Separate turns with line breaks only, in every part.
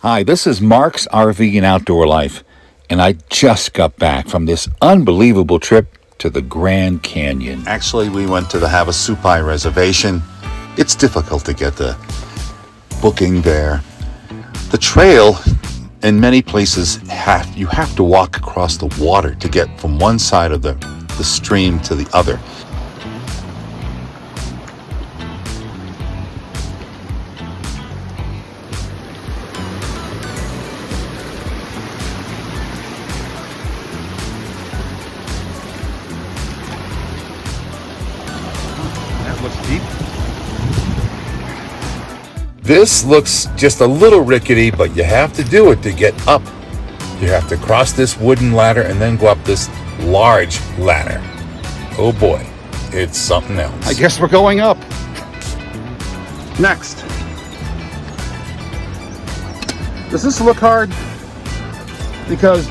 Hi, this is Mark's RV and Outdoor Life, and I just got back from this unbelievable trip to the Grand Canyon.
Actually, we went to the Havasupai Reservation. It's difficult to get the booking there. The trail, in many places, you have to walk across the water to get from one side of the stream to the other.
Looks deep.
This looks just a little rickety, but you have to do it to get up. You have to cross this wooden ladder and then go up this large ladder. Oh boy, it's something else.
I guess we're going up. Next. Does this look hard? Because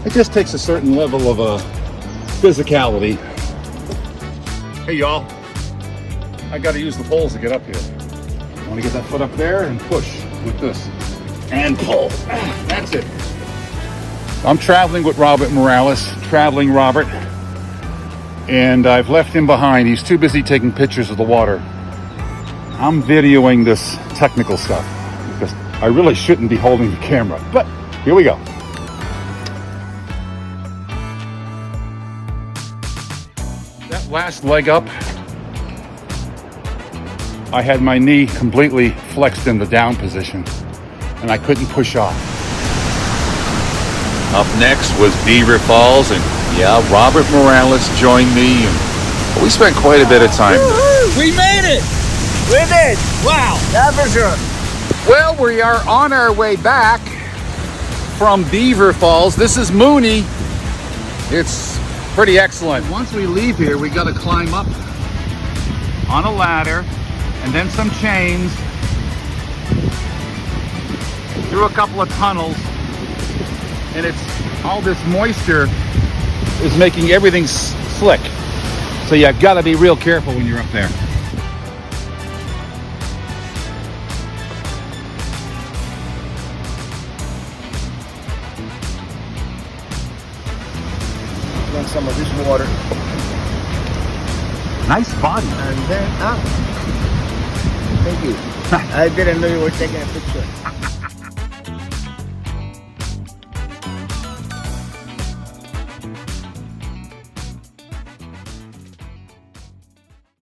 it just takes a certain level of physicality. Hey y'all, I gotta use the poles to get up here. I wanna get that foot up there and push with this. And pull. That's it. I'm traveling with Robert Morales, Traveling Robert, and I've left him behind. He's too busy taking pictures of the water. I'm videoing this technical stuff because I really shouldn't be holding the camera, but here we go. That last leg up, I had my knee completely flexed in the down position and I couldn't push off.
Up next was Beaver Falls, and yeah, Robert Morales joined me, and we spent quite a bit of time there.
We made it! We did! Wow, that's for sure.
Well, we are on our way back from Beaver Falls. This is Mooney. It's pretty excellent. Once we leave here, we got to climb up on a ladder and then some chains through a couple of tunnels, and it's all this moisture is making everything slick. So you got to be real careful when you're up there.
Some of this water
Nice body.
and then up. Thank you. I didn't know you were taking a picture.